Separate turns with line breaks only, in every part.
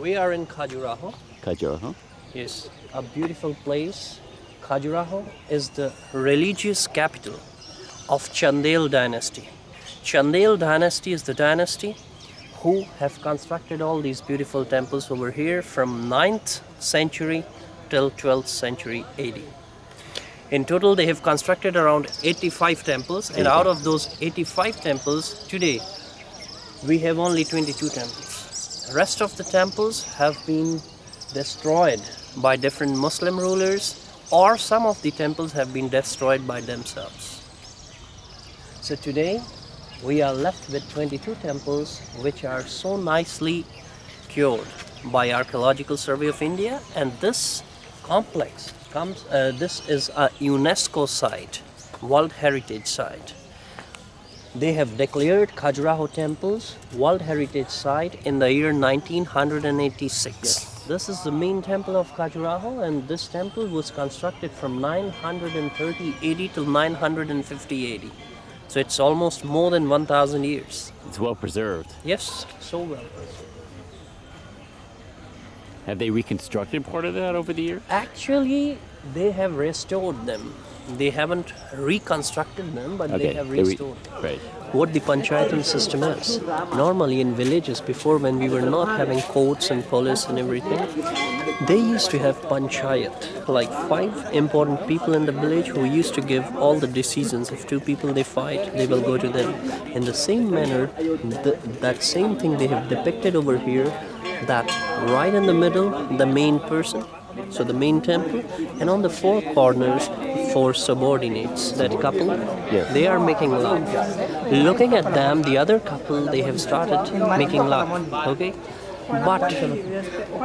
We are in Khajuraho.
Khajuraho.
Yes, a beautiful place. Khajuraho is the religious capital of Chandel dynasty. Chandel dynasty is the dynasty who have constructed all these beautiful temples over here from 9th century till 12th century AD. In total, they have constructed around 85 temples, and out of those 85 temples, today we have only 22 temples. The rest of the temples have been destroyed by different Muslim rulers, or some of the temples have been destroyed by themselves. So today we are left with 22 temples which are so nicely cured by Archaeological Survey of India, and this complex this is a UNESCO site, World Heritage Site. They have declared Khajuraho temples World Heritage Site in the year 1986.
Yes.
This is the main temple of Khajuraho, and this temple was constructed from 930 AD till 950 AD. So it's almost more than 1,000 years.
It's well preserved.
Yes, so well preserved.
Have they reconstructed part of that over the years?
Actually, they have restored them. They haven't reconstructed them, but they have restored them.
Right.
What the panchayatam system is. Normally in villages, before, when we were not having courts and police and everything, they used to have panchayat, like 5 important people in the village who used to give all the decisions. If 2 people they fight, they will go to them. In the same manner, that same thing they have depicted over here, that right in the middle, the main person, so the main temple, and on the 4 corners, 4 subordinates, that couple,
Yes.
they are making love. Looking at them, the other couple, they have started making love, okay? But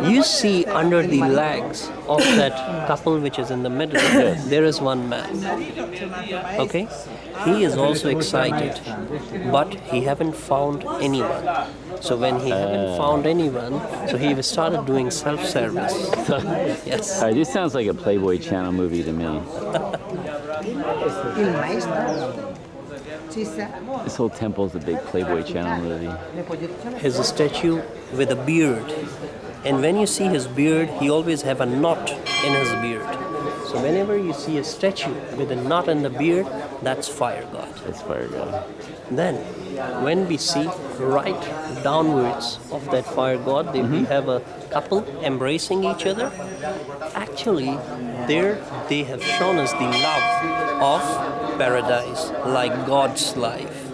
you see under the legs of that couple which is in the middle, there is one man, okay? He is also excited, but he haven't found anyone. So when he haven't found anyone, so he started doing self-service. Yes.
All right, this sounds like a Playboy Channel movie to me.
Il maestro ci sa.
This whole temple's a big Playboy Channel movie.
His statue with a beard, and when you see his beard, he always have a knot in his beard. So whenever you see a statue with a knot in the beard, that's fire god.
That's Fire God.
Then when we see right downwards of that fire god, we have a couple embracing each other. Actually, there they have shown us the love of paradise, like God's life.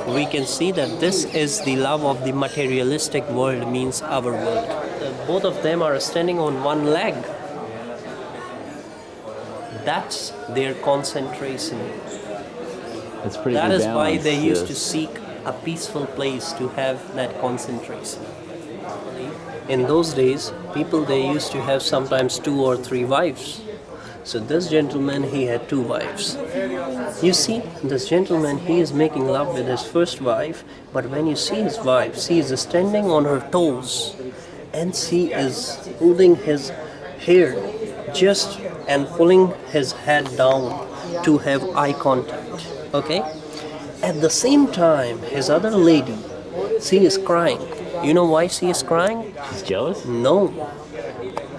We can see that this is the love of the materialistic world, means our world. Both of them are standing on one leg. That's their concentration.
That's pretty
That
good
is why
balance,
they used to
yes.
seek a peaceful place to have that concentration. In those days, people, they used to have sometimes 2 or 3 wives. So this gentleman, he had 2 wives. You see, this gentleman, he is making love with his first wife, but when you see his wife, she is standing on her toes, and she is holding his hair just and pulling his head down to have eye contact. Okay? At the same time, his other lady, she is crying. You know why she is crying?
She's jealous?
No.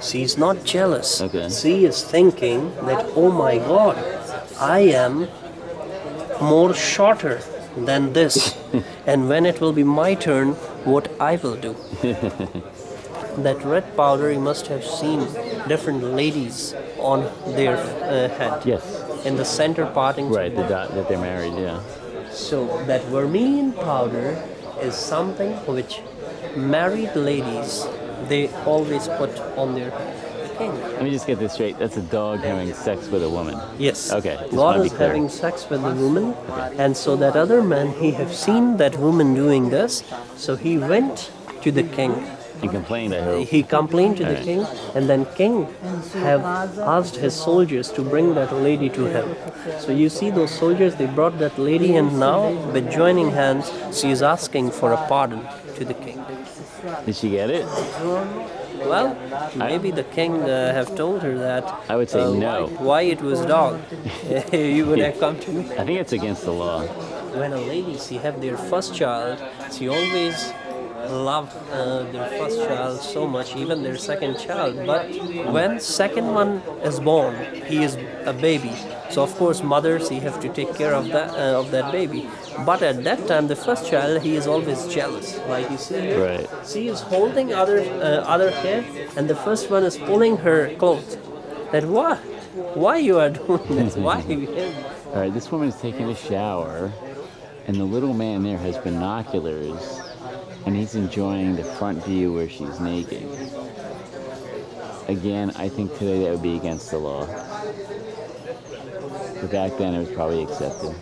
She's not jealous.
Okay.
She is thinking that, oh my God, I am more shorter than this. And when it will be my turn, what I will do. That red powder, you must have seen different ladies on their head.
Yes.
In the center parting.
Right, the dot that they're married, yeah.
So that vermilion powder is something which married ladies, they always put on their king.
Let me just get this straight. That's a dog having sex with a woman.
Yes.
Okay, just wanna
God
be
is
clear.
having sex with the woman, and so that other man, he have seen that woman doing this, so he went to the king.
He complained, I hope.
He complained to the
Alright.
king, and then king have asked his soldiers to bring that lady to him. So you see those soldiers, they brought that lady, and now with joining hands, she is asking for a pardon to the king.
Did she get it?
Well, maybe the king have told her that.
I would say no.
Why it was dog? You would have come to me.
I think it's against the law.
When a lady she have their first child, she always love their first child so much, even their second child. But when second one is born, he is a baby. So of course, mothers he have to take care of that baby. But at that time, the first child he is always jealous. Like you see here,
Right.
she is holding other hair, and the first one is pulling her clothes. That what? Why you are doing this? Why?
All right, this woman is taking a shower, and the little man there has binoculars, and he's enjoying the front view where she's naked. Again, I think today that would be against the law. But back then it was probably accepted.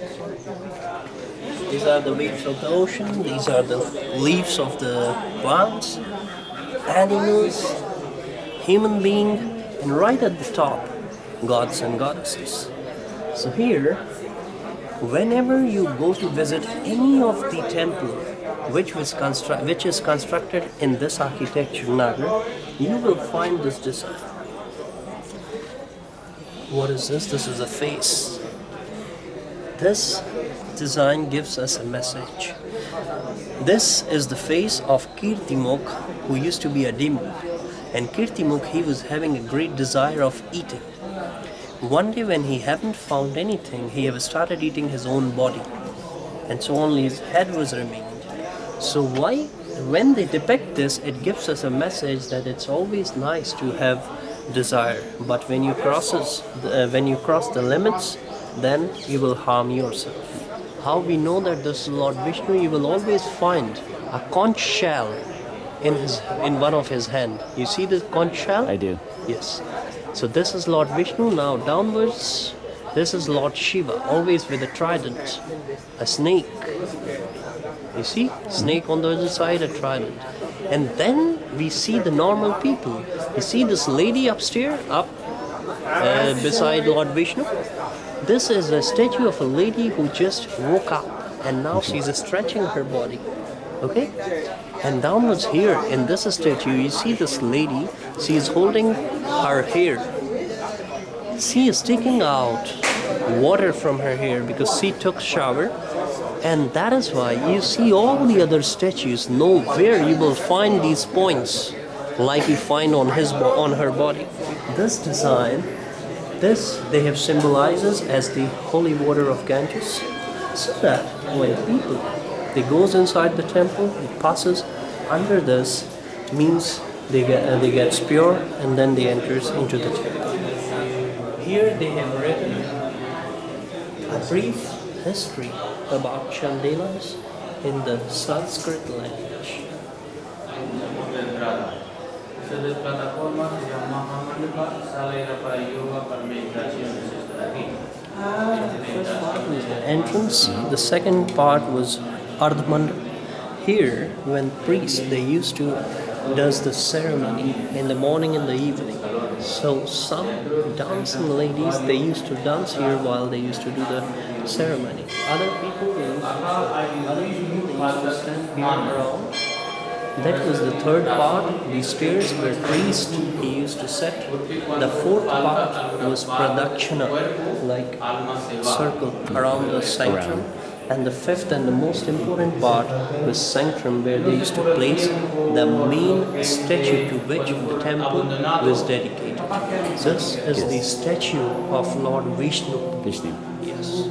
These are the waves of the ocean. These are the leaves of the plants, animals, human being, and right at the top, gods and goddesses. So here, whenever you go to visit any of the temple which is constructed in this architecture, Nagar, you will find this design. What is this? This is a face. This design gives us a message. This is the face of Kirtimukh, who used to be a demon. And Kirtimukh, he was having a great desire of eating. One day when he hadn't found anything, he have started eating his own body. And so only his head was remained. So why, when they depict this, it gives us a message that it's always nice to have desire. But when you cross the limits, then you will harm yourself. How we know that this is Lord Vishnu? You will always find a conch shell in one of his hand. You see this conch shell?
I do.
Yes. So this is Lord Vishnu. Now downwards, this is Lord Shiva, always with a trident, a snake. You see, snake on the other side, a trident. And then we see the normal people. You see this lady upstairs, beside Lord Vishnu. This is a statue of a lady who just woke up, and now she's stretching her body. Okay? And downwards here in this statue, you see this lady, she is holding her hair. She is taking out water from her hair because she took shower. And that is why you see all the other statues, nowhere you will find these points like you find on her body. This design, they have symbolizes as the holy water of Ganges, so that when people they goes inside the temple, it passes under this, means they get pure, and then they enters into the temple. Here they have written a brief history about Chandelas in the Sanskrit language. First part was the entrance, the second part was Ardhamandal. Here, when priests they used to does the ceremony in the morning and the evening. So some dancing ladies they used to dance here while they used to do the ceremony. Other people they used to stand here around. That was the third part, the stairs where priest he used to sit. The fourth part was pradakshina, like circle around the sanctum. And the fifth and the most important part was sanctum, where they used to place the main statue to which the temple was dedicated. This is the statue of Lord Vishnu.
Vishnu.
Yes.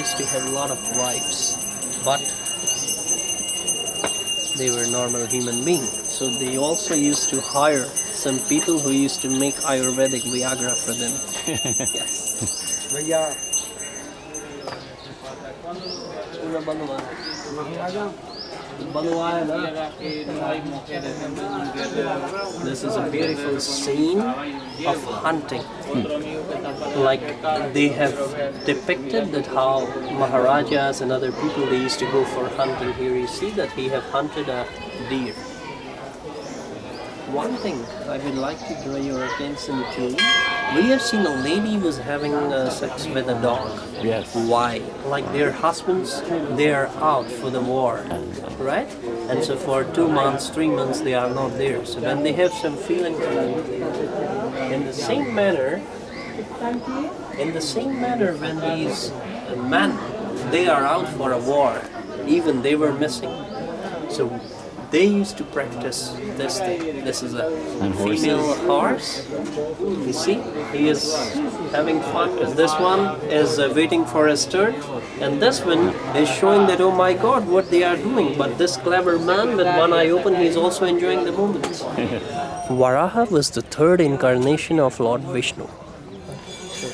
used to have a lot of wives, but they were normal human beings. So they also used to hire some people who used to make Ayurvedic Viagra for them. Yes. This is a beautiful scene of hunting. Like they have depicted that how Maharajas and other people they used to go for hunting. Here you see that he have hunted a deer. One thing I would like to draw your attention to, we have seen a lady was having sex with a dog.
Yes.
Why? Like their husbands, they are out for the war, right? And so for 2 months, 3 months, they are not there. So when they have some feeling for them, in the same manner, when these men, they are out for a war, even they were missing. So they used to practice this thing. This is a female horse. You see, he is having fun. This one is waiting for his turn, and this one is showing that, oh my God, what they are doing. But this clever man with one eye open, he is also enjoying the moment. Varaha was the third incarnation of Lord Vishnu.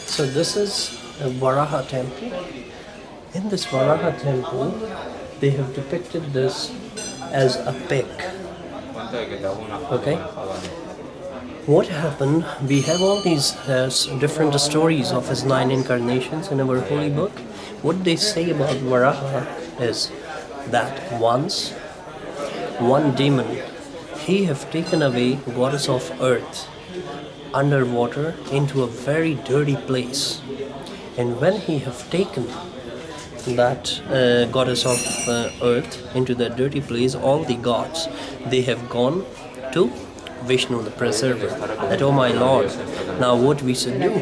So this is a Varaha temple. In this Varaha temple, they have depicted this as a pig. Okay? What happened? We have all these different stories of his 9 incarnations in our holy book. What they say about Varaha is that once one demon, he have taken away goddess of earth underwater into a very dirty place, and when he have taken that goddess of earth into that dirty place, all the gods, they have gone to Vishnu the preserver, that, oh my lord, now what we should do.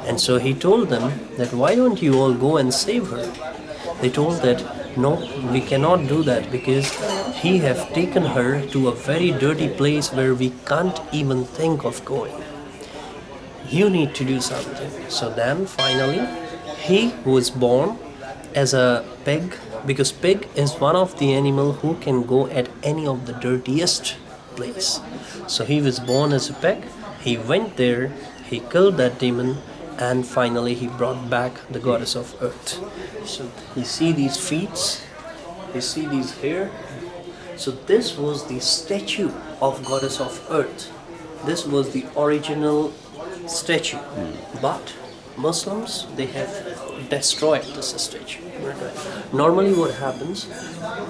And so he told them that, why don't you all go and save her? They told that, no, we cannot do that, because he have taken her to a very dirty place where we can't even think of going. You need to do something. So then finally he was born as a pig, because pig is one of the animal who can go at any of the dirtiest place. So he was born as a pig, he went there, he killed that demon, and finally he brought back the goddess of earth. So you see these feet, you see these hair. So this was the statue of goddess of earth. This was the original statue. But Muslims, they have destroyed this statue. Normally what happens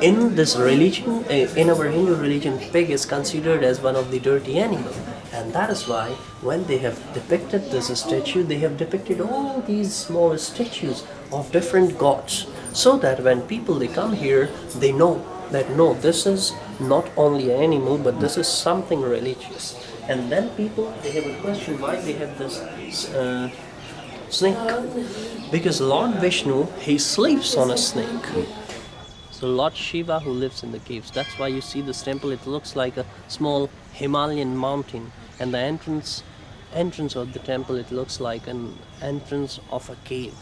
in this religion, in our Hindu religion, pig is considered as one of the dirty animals, and that is why when they have depicted this statue, they have depicted all these small statues of different gods, so that when people they come here, they know that no, this is not only an animal, but this is something religious. And then people, they have a question why they have this snake, because Lord Vishnu, he sleeps on a snake. So Lord Shiva who lives in the caves, that's why you see this temple, it looks like a small Himalayan mountain, and the entrance of the temple, it looks like an entrance of a cave.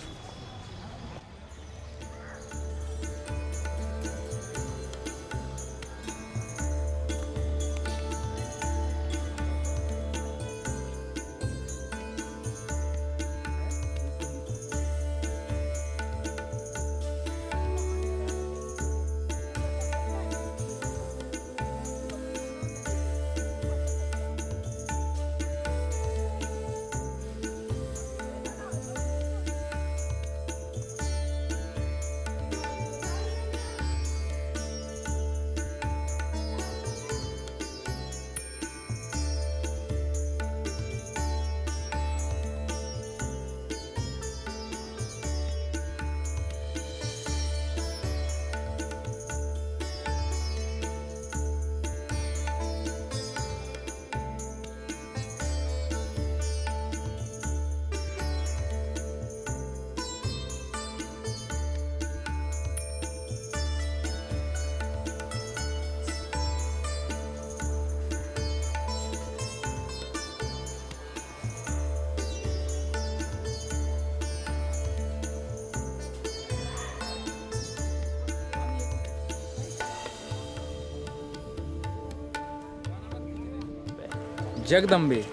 Jagdambe,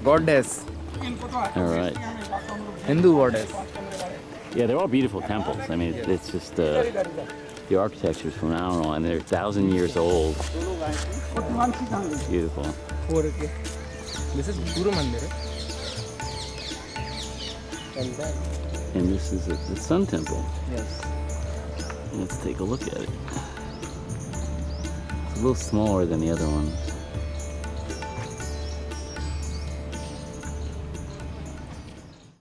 goddess,
All right.
Hindu goddess.
Yeah, they're all beautiful temples. I mean, it's just the architecture is phenomenal, and they're 1,000 years old. Beautiful.
4K. This is Guru Mandir.
And this is the Sun Temple.
Yes.
Let's take a look at it. It's a little smaller than the other ones.